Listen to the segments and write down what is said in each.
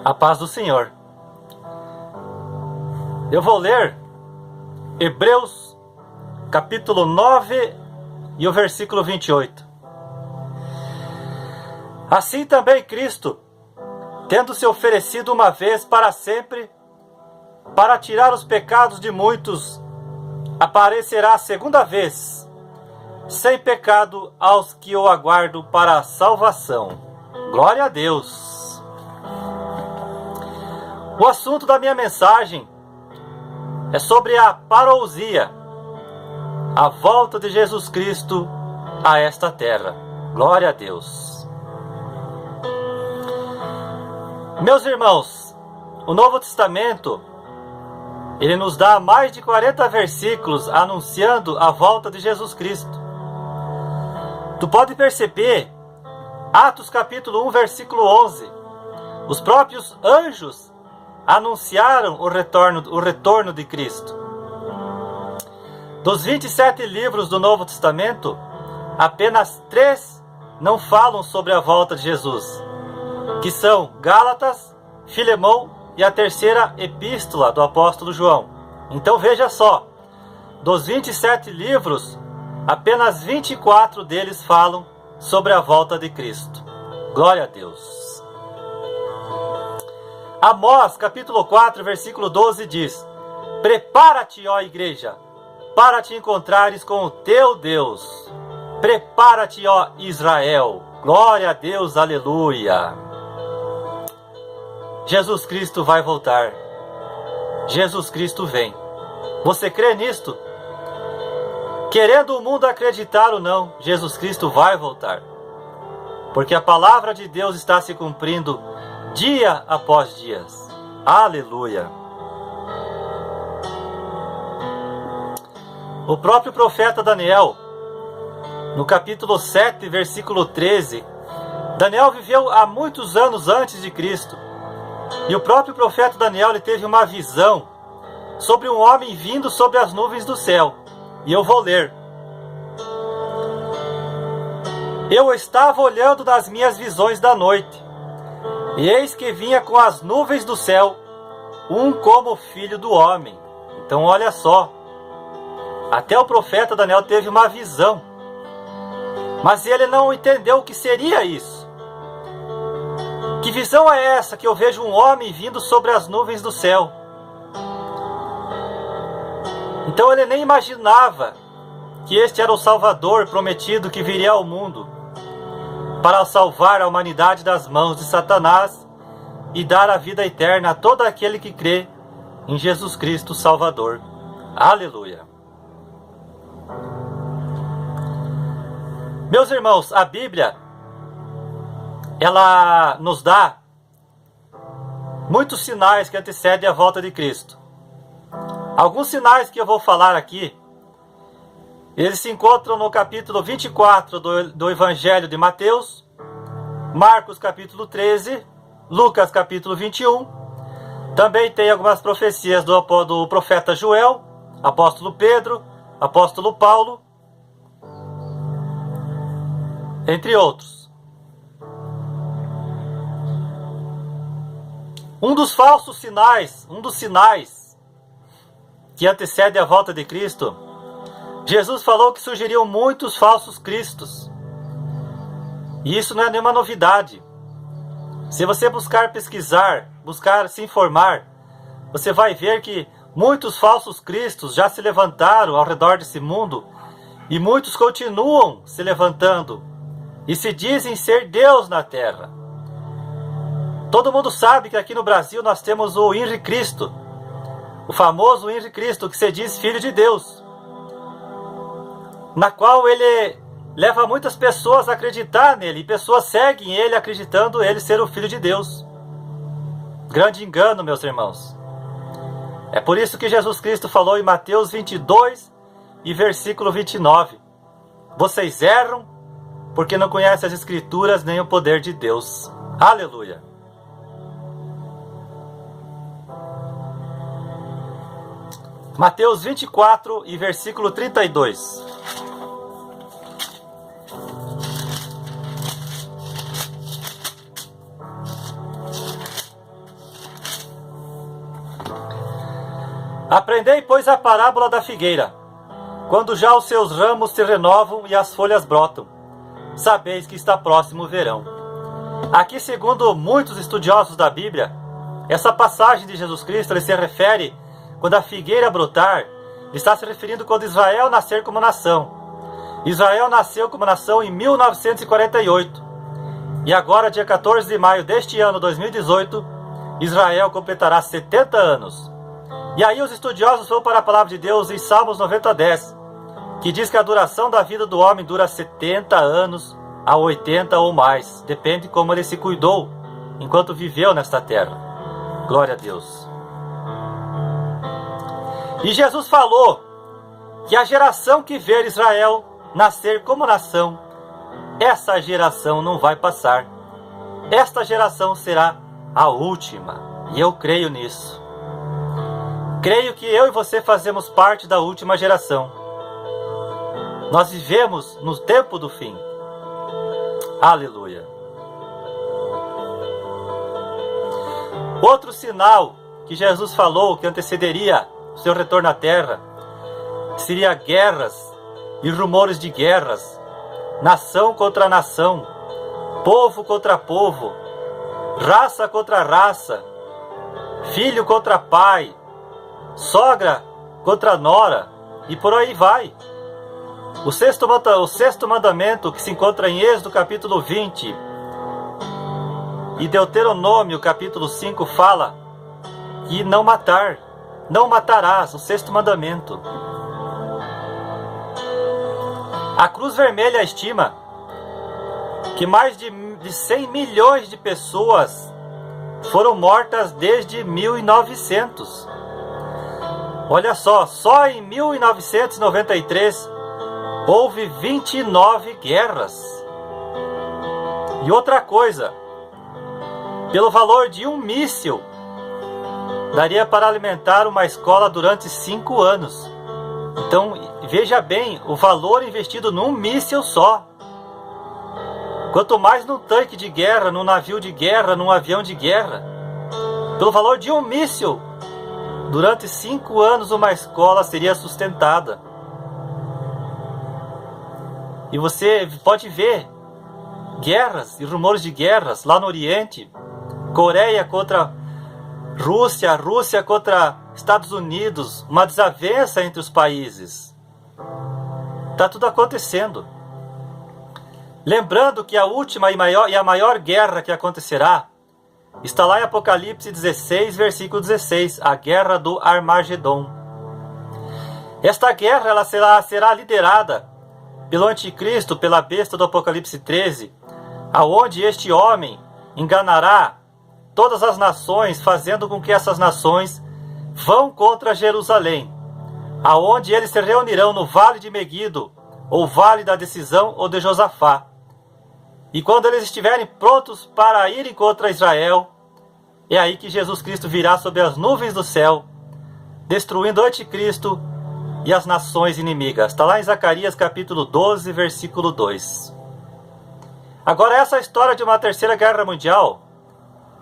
A paz do Senhor. Eu vou ler Hebreus capítulo 9 e o versículo 28. Assim também Cristo, tendo se oferecido uma vez para sempre, para tirar os pecados de muitos, aparecerá a segunda vez, sem pecado aos que o aguardam para a salvação. Glória a Deus! O assunto da minha mensagem é sobre a parousia, a volta de Jesus Cristo a esta terra. Glória a Deus! Meus irmãos, o Novo Testamento, ele nos dá mais de 40 versículos anunciando a volta de Jesus Cristo. Tu pode perceber, Atos capítulo 1, versículo 11, os próprios anjos anunciaram o retorno de Cristo. Dos 27 livros do Novo Testamento, apenas 3 não falam sobre a volta de Jesus, que são Gálatas, Filemão e a terceira epístola do apóstolo João. Então veja só, dos 27 livros, apenas 24 deles falam sobre a volta de Cristo. Glória a Deus! Amós, capítulo 4, versículo 12 diz: Prepara-te, ó igreja, para te encontrares com o teu Deus. Prepara-te, ó Israel. Glória a Deus, aleluia. Jesus Cristo vai voltar. Jesus Cristo vem. Você crê nisto? Querendo o mundo acreditar ou não, Jesus Cristo vai voltar. Porque a palavra de Deus está se cumprindo dia após dia. Aleluia. O próprio profeta Daniel, no capítulo 7, versículo 13, Daniel viveu há muitos anos antes de Cristo. E o próprio profeta Daniel ele teve uma visão sobre um homem vindo sobre as nuvens do céu. E eu vou ler. Eu estava olhando nas minhas visões da noite, e eis que vinha com as nuvens do céu, um como filho do homem. Então olha só, até o profeta Daniel teve uma visão, mas ele não entendeu o que seria isso. Que visão é essa que eu vejo um homem vindo sobre as nuvens do céu? Então ele nem imaginava que este era o Salvador prometido que viria ao mundo para salvar a humanidade das mãos de Satanás e dar a vida eterna a todo aquele que crê em Jesus Cristo Salvador. Aleluia! Meus irmãos, a Bíblia, ela nos dá muitos sinais que antecedem a volta de Cristo. Alguns sinais que eu vou falar aqui, eles se encontram no capítulo 24 do Evangelho de Mateus, Marcos capítulo 13, Lucas capítulo 21. Também tem algumas profecias do profeta Joel, apóstolo Pedro, apóstolo Paulo, entre outros. Um dos sinais que antecede a volta de Cristo, Jesus falou que surgiriam muitos falsos cristos. E isso não é nenhuma novidade. Se você buscar pesquisar, buscar se informar, você vai ver que muitos falsos cristos já se levantaram ao redor desse mundo e muitos continuam se levantando e se dizem ser Deus na terra. Todo mundo sabe que aqui no Brasil nós temos o Henri Cristo, o famoso Henri Cristo, que se diz Filho de Deus, na qual ele leva muitas pessoas a acreditar nele, e pessoas seguem ele acreditando ele ser o Filho de Deus. Grande engano, meus irmãos. É por isso que Jesus Cristo falou em Mateus 22 e versículo 29. Vocês erram porque não conhecem as Escrituras nem o poder de Deus. Aleluia. Mateus 24 e versículo 32. Aprendei, pois, a parábola da figueira. Quando já os seus ramos se renovam e as folhas brotam, sabeis que está próximo o verão. Aqui, segundo muitos estudiosos da Bíblia, essa passagem de Jesus Cristo ele se refere, quando a figueira brotar, ele está se referindo quando Israel nascer como nação. Israel nasceu como nação em 1948. E agora, dia 14 de maio deste ano, 2018, Israel completará 70 anos. E aí os estudiosos vão para a palavra de Deus em Salmos 90:10, que diz que a duração da vida do homem dura 70 anos a 80 ou mais. Depende de como ele se cuidou enquanto viveu nesta terra. Glória a Deus. E Jesus falou que a geração que ver Israel nascer como nação, essa geração não vai passar. Esta geração será a última. E eu creio nisso. Creio que eu e você fazemos parte da última geração. Nós vivemos no tempo do fim. Aleluia. Outro sinal que Jesus falou que antecederia o seu retorno à terra seria guerras e rumores de guerras, nação contra nação, povo contra povo, raça contra raça, filho contra pai, sogra contra nora, e por aí vai. O sexto mandamento, que se encontra em Êxodo capítulo 20 e Deuteronômio capítulo 5, fala que não matarás, o sexto mandamento. A Cruz Vermelha estima que mais de 100 milhões de pessoas foram mortas desde 1900. Olha só em 1993 houve 29 guerras. E outra coisa, pelo valor de um míssil, daria para alimentar uma escola durante 5 anos. Então, veja bem o valor investido num míssil só. Quanto mais num tanque de guerra, num navio de guerra, num avião de guerra. Pelo valor de um míssil, durante 5 anos uma escola seria sustentada. E você pode ver guerras e rumores de guerras lá no Oriente. Coreia contra Rússia, Rússia contra Estados Unidos, uma desavença entre os países. Está tudo acontecendo. Lembrando que a última e a maior guerra que acontecerá está lá em Apocalipse 16, versículo 16, a guerra do Armagedon. Esta guerra ela será liderada pelo anticristo, pela besta do Apocalipse 13, aonde este homem enganará todas as nações, fazendo com que essas nações vão contra Jerusalém, aonde eles se reunirão no vale de Meguido, ou vale da decisão, ou de Josafá. E quando eles estiverem prontos para irem contra Israel, é aí que Jesus Cristo virá sobre as nuvens do céu, destruindo o anticristo e as nações inimigas. Está lá em Zacarias capítulo 12, versículo 2. Agora, essa história de uma terceira guerra mundial,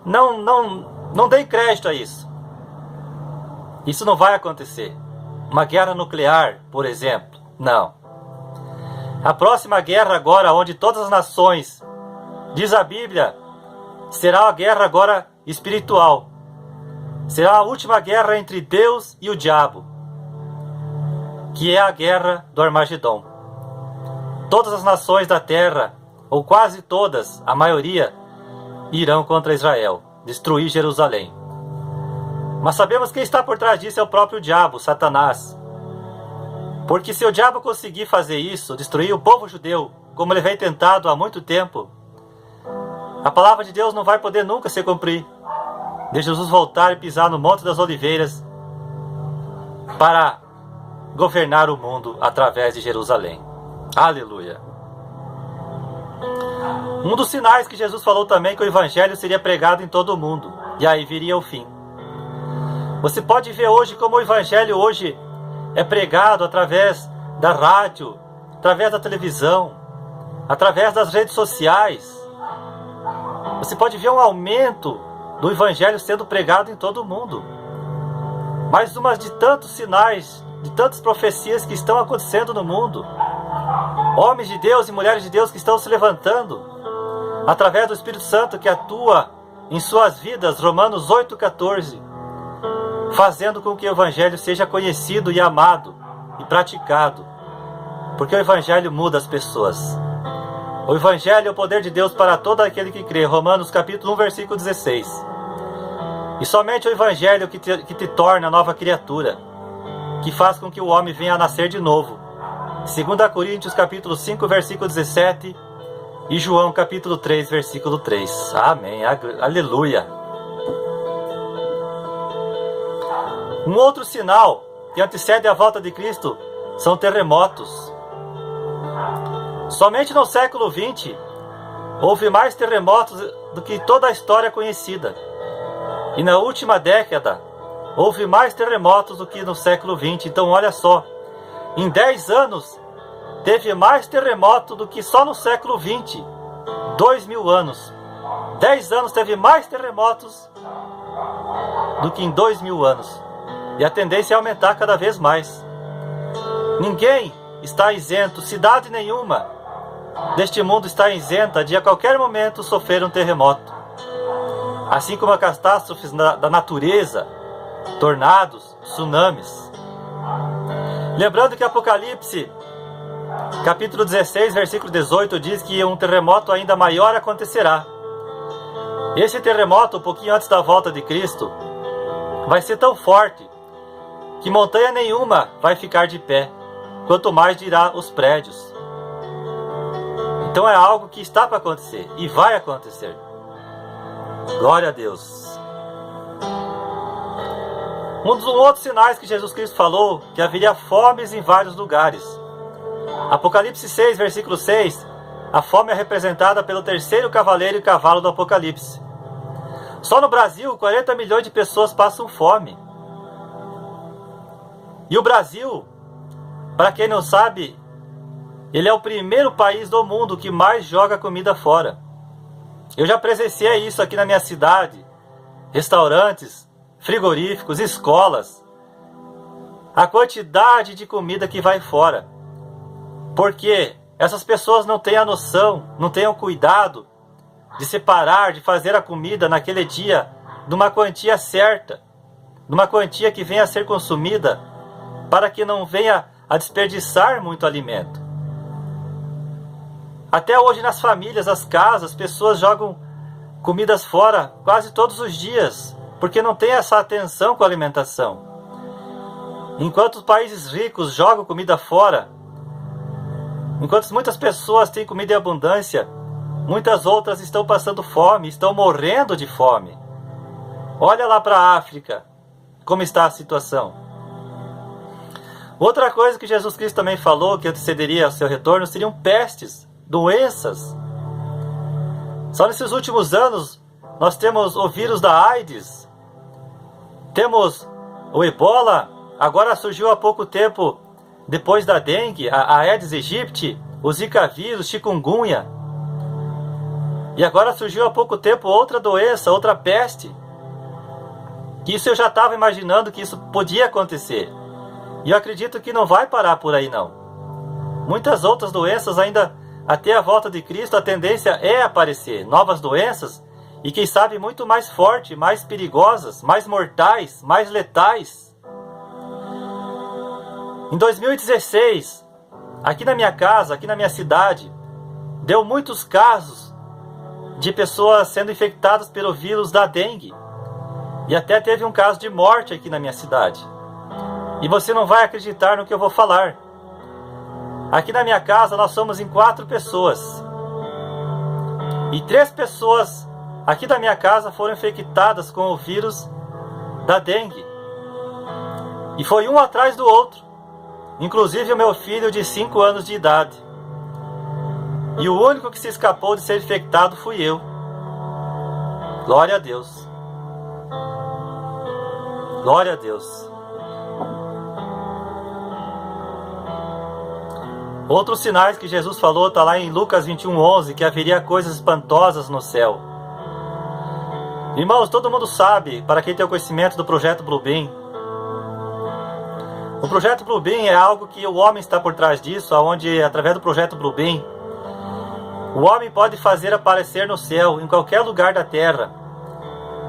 não dê crédito a isso. Isso não vai acontecer. Uma guerra nuclear, por exemplo, não. A próxima guerra agora, onde todas as nações, diz a Bíblia, será a guerra agora espiritual. Será a última guerra entre Deus e o diabo, que é a guerra do Armagedon. Todas as nações da terra, ou quase todas, a maioria, irão contra Israel, destruir Jerusalém. Mas sabemos quem está por trás disso é o próprio diabo, Satanás. Porque se o diabo conseguir fazer isso, destruir o povo judeu, como ele vem tentado há muito tempo, a palavra de Deus não vai poder nunca se cumprir. De Jesus voltar e pisar no Monte das Oliveiras para governar o mundo através de Jerusalém. Aleluia. Um dos sinais que Jesus falou também que o evangelho seria pregado em todo o mundo, e aí viria o fim. Você pode ver hoje como o evangelho hoje é pregado através da rádio, através da televisão, através das redes sociais. Você pode ver um aumento do evangelho sendo pregado em todo o mundo. mais uma de tantos sinais, de tantas profecias que estão acontecendo no mundo. Homens de Deus e mulheres de Deus que estão se levantando através do Espírito Santo que atua em suas vidas, Romanos 8,14, fazendo com que o Evangelho seja conhecido e amado e praticado, porque o Evangelho muda as pessoas. O Evangelho é o poder de Deus para todo aquele que crê, Romanos capítulo 1, versículo 16. E somente o Evangelho que te torna nova criatura, que faz com que o homem venha a nascer de novo. 2 Coríntios capítulo 5, versículo 17 e João capítulo 3, versículo 3. Amém. Aleluia. Um outro sinal que antecede a volta de Cristo são terremotos. Somente no século XX houve mais terremotos do que toda a história conhecida. E na última década houve mais terremotos do que no século XX. Então olha só, em 10 anos teve mais terremoto do que só no século XX. 2000 anos. 10 anos teve mais terremotos do que em 2000 anos. E a tendência é aumentar cada vez mais. Ninguém está isento, cidade nenhuma deste mundo está isenta de a qualquer momento sofrer um terremoto. Assim como as catástrofes da natureza, tornados, tsunamis. Lembrando que Apocalipse capítulo 16, versículo 18 diz que um terremoto ainda maior acontecerá. Esse terremoto, um pouquinho antes da volta de Cristo, vai ser tão forte que montanha nenhuma vai ficar de pé, quanto mais dirá os prédios. Então é algo que está para acontecer e vai acontecer. Glória a Deus. Um dos outros sinais que Jesus Cristo falou, que haveria fomes em vários lugares. Apocalipse 6, versículo 6, a fome é representada pelo terceiro cavaleiro e cavalo do Apocalipse. Só no Brasil, 40 milhões de pessoas passam fome. E o Brasil, para quem não sabe, ele é o primeiro país do mundo que mais joga comida fora. Eu já presenciei isso aqui na minha cidade. Restaurantes, frigoríficos, escolas. A quantidade de comida que vai fora. Porque essas pessoas não têm a noção, não têm o cuidado de separar, de fazer a comida naquele dia numa quantia certa, numa quantia que venha a ser consumida, para que não venha a desperdiçar muito alimento. Até hoje nas famílias, nas casas, as pessoas jogam comidas fora quase todos os dias, porque não tem essa atenção com a alimentação. Enquanto os países ricos jogam comida fora, enquanto muitas pessoas têm comida em abundância, muitas outras estão passando fome, estão morrendo de fome. Olha lá para a África, como está a situação. Outra coisa que Jesus Cristo também falou, que antecederia ao seu retorno, seriam pestes, doenças. Só nesses últimos anos, nós temos o vírus da AIDS, temos o Ebola, agora surgiu há pouco tempo, depois da dengue, a Aedes aegypti, o Zika vírus, chikungunya. E agora surgiu há pouco tempo outra doença, outra peste. Isso eu já estava imaginando que isso podia acontecer. E eu acredito que não vai parar por aí não. Muitas outras doenças ainda, até a volta de Cristo, a tendência é aparecer novas doenças e quem sabe muito mais fortes, mais perigosas, mais mortais, mais letais. Em 2016, aqui na minha casa, aqui na minha cidade, deu muitos casos de pessoas sendo infectadas pelo vírus da dengue. E até teve um caso de morte aqui na minha cidade. E você não vai acreditar no que eu vou falar. Aqui na minha casa nós somos em 4 pessoas. E 3 pessoas aqui da minha casa foram infectadas com o vírus da dengue. E foi um atrás do outro. Inclusive o meu filho de 5 anos de idade. E o único que se escapou de ser infectado fui eu. Glória a Deus. Glória a Deus. Outros sinais que Jesus falou está lá em Lucas 21:11, que haveria coisas espantosas no céu. Irmãos, todo mundo sabe, para quem tem o conhecimento do projeto Bluebeam, O projeto Bluebeam é algo que o homem está por trás disso, onde através do projeto Bluebeam, o homem pode fazer aparecer no céu, em qualquer lugar da terra,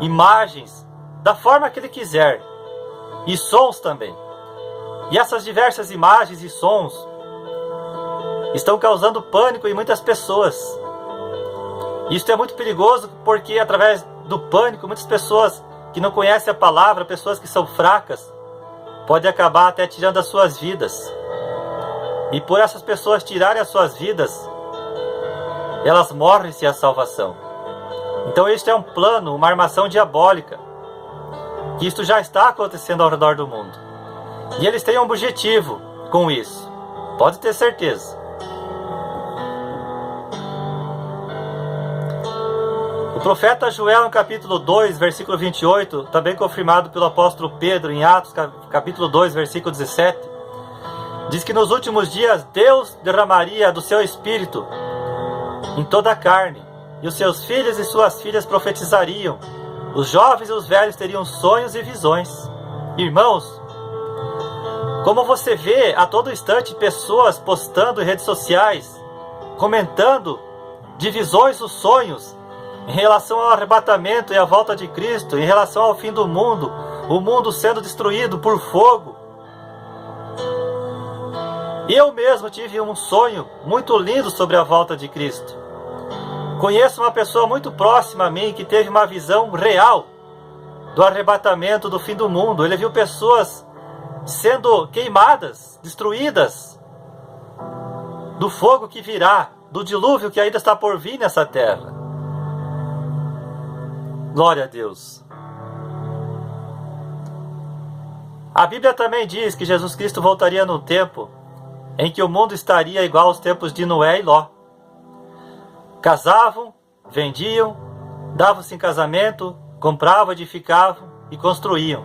imagens da forma que ele quiser, e sons também. E essas diversas imagens e sons estão causando pânico em muitas pessoas. Isso é muito perigoso porque através do pânico, muitas pessoas que não conhecem a palavra, pessoas que são fracas, podem acabar até tirando as suas vidas. E por essas pessoas tirarem as suas vidas, elas morrem sem a salvação. Então este é um plano, uma armação diabólica, que isto já está acontecendo ao redor do mundo. E eles têm um objetivo com isso, pode ter certeza. O profeta Joel, no capítulo 2, versículo 28, também confirmado pelo apóstolo Pedro em Atos, capítulo 2, versículo 17, diz que nos últimos dias Deus derramaria do seu Espírito em toda a carne, e os seus filhos e suas filhas profetizariam, os jovens e os velhos teriam sonhos e visões. Irmãos, como você vê a todo instante pessoas postando em redes sociais, comentando de visões os sonhos, em relação ao arrebatamento e à volta de Cristo, em relação ao fim do mundo, o mundo sendo destruído por fogo. Eu mesmo tive um sonho muito lindo sobre a volta de Cristo. Conheço uma pessoa muito próxima a mim que teve uma visão real do arrebatamento do fim do mundo. Ele viu pessoas sendo queimadas, destruídas do fogo que virá, do dilúvio que ainda está por vir nessa terra. Glória a Deus. A Bíblia também diz que Jesus Cristo voltaria num tempo em que o mundo estaria igual aos tempos de Noé e Ló. Casavam, vendiam, davam-se em casamento, compravam, edificavam e construíam.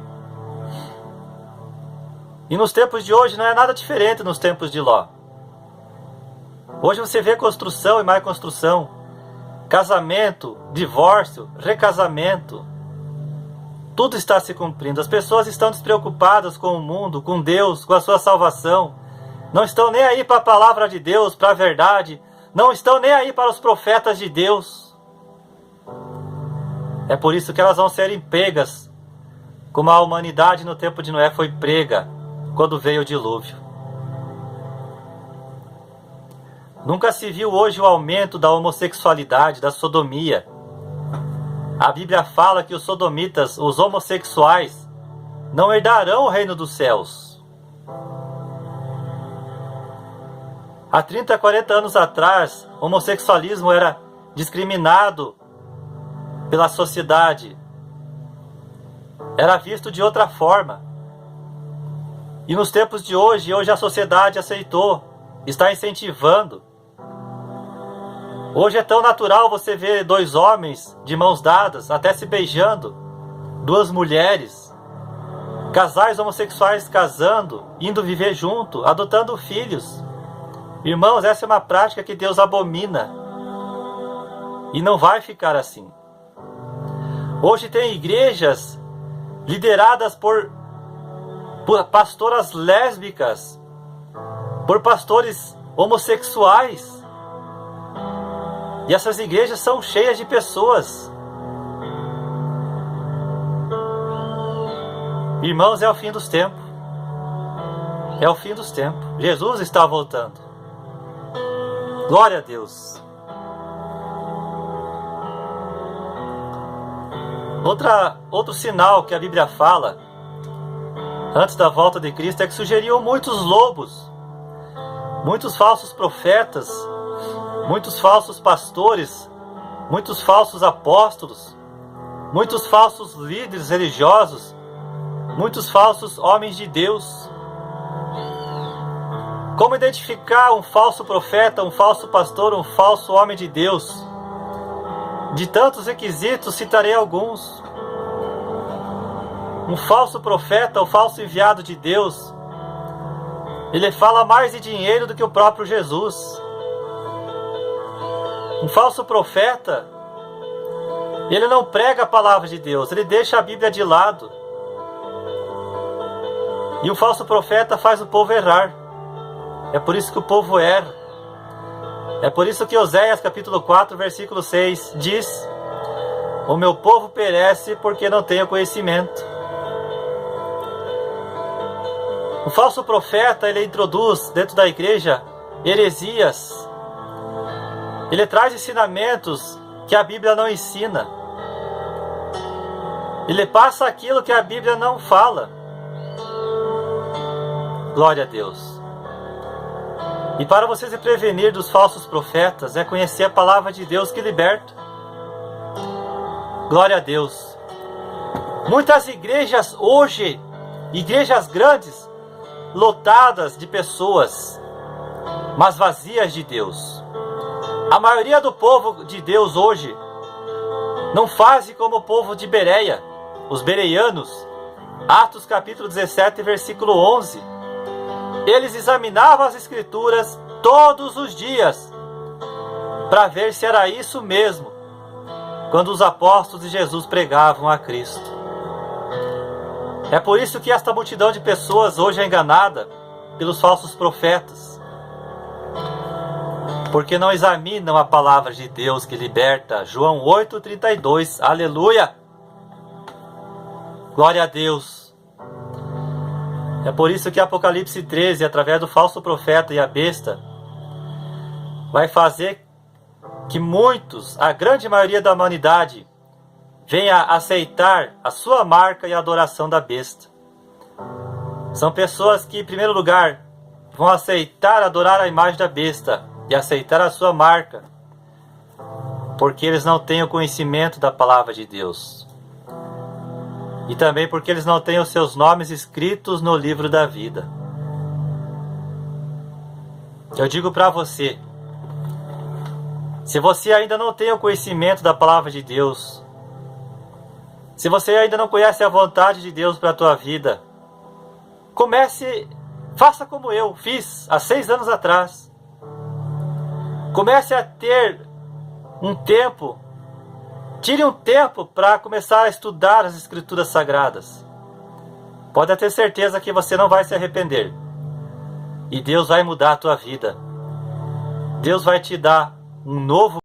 E nos tempos de hoje não é nada diferente nos tempos de Ló. Hoje você vê construção e mais construção, casamento, divórcio, recasamento. Tudo está se cumprindo. As pessoas estão despreocupadas com o mundo, com Deus, com a sua salvação. Não estão nem aí para a palavra de Deus, para a verdade. Não estão nem aí para os profetas de Deus. É por isso que elas vão serem pegas, como a humanidade no tempo de Noé foi prega quando veio o dilúvio. Nunca se viu hoje o aumento da homossexualidade, da sodomia. A Bíblia fala que os sodomitas, os homossexuais, não herdarão o reino dos céus. Há 30, 40 anos atrás, o homossexualismo era discriminado pela sociedade. Era visto de outra forma. E nos tempos de hoje a sociedade aceitou, está incentivando. Hoje é tão natural você ver dois homens de mãos dadas, até se beijando, duas mulheres, casais homossexuais casando, indo viver junto, adotando filhos. Irmãos, essa é uma prática que Deus abomina. E não vai ficar assim. Hoje tem igrejas lideradas por pastoras lésbicas, por pastores homossexuais. E essas igrejas são cheias de pessoas. Irmãos, é o fim dos tempos. É o fim dos tempos. Jesus está voltando. Glória a Deus. Outro sinal que a Bíblia fala antes da volta de Cristo é que surgiriam muitos lobos, muitos falsos profetas, muitos falsos pastores, muitos falsos apóstolos, muitos falsos líderes religiosos, muitos falsos homens de Deus. Como identificar um falso profeta, um falso pastor, um falso homem de Deus? De tantos requisitos, citarei alguns. Um falso profeta, um falso enviado de Deus, ele fala mais de dinheiro do que o próprio Jesus. Um falso profeta, ele não prega a palavra de Deus, ele deixa a Bíblia de lado. E o falso profeta faz o povo errar. É por isso que o povo erra. É por isso que Oséias capítulo 4, versículo 6 diz: o meu povo perece porque não tem o conhecimento. O falso profeta, ele introduz dentro da igreja heresias. Ele traz ensinamentos que a Bíblia não ensina. Ele passa aquilo que a Bíblia não fala. Glória a Deus. E para você se prevenir dos falsos profetas, é conhecer a palavra de Deus que liberta. Glória a Deus. Muitas igrejas hoje, igrejas grandes, lotadas de pessoas, mas vazias de Deus. A maioria do povo de Deus hoje não faz como o povo de Bereia, os bereianos. Atos capítulo 17, versículo 11. Eles examinavam as escrituras todos os dias para ver se era isso mesmo, quando os apóstolos de Jesus pregavam a Cristo. É por isso que esta multidão de pessoas hoje é enganada pelos falsos profetas, porque não examinam a palavra de Deus que liberta. João 8,32. Aleluia! Glória a Deus! É por isso que Apocalipse 13, através do falso profeta e a besta, vai fazer que muitos, a grande maioria da humanidade, venha aceitar a sua marca e a adoração da besta. São pessoas que, em primeiro lugar, vão aceitar adorar a imagem da besta e aceitar a sua marca, porque eles não têm o conhecimento da palavra de Deus. E também porque eles não têm os seus nomes escritos no livro da vida. Eu digo para você, se você ainda não tem o conhecimento da palavra de Deus, se você ainda não conhece a vontade de Deus para a tua vida, faça como eu fiz há 6 anos atrás. Comece a ter um tempo, tire um tempo para começar a estudar as Escrituras Sagradas. Pode ter certeza que você não vai se arrepender. E Deus vai mudar a tua vida. Deus vai te dar um novo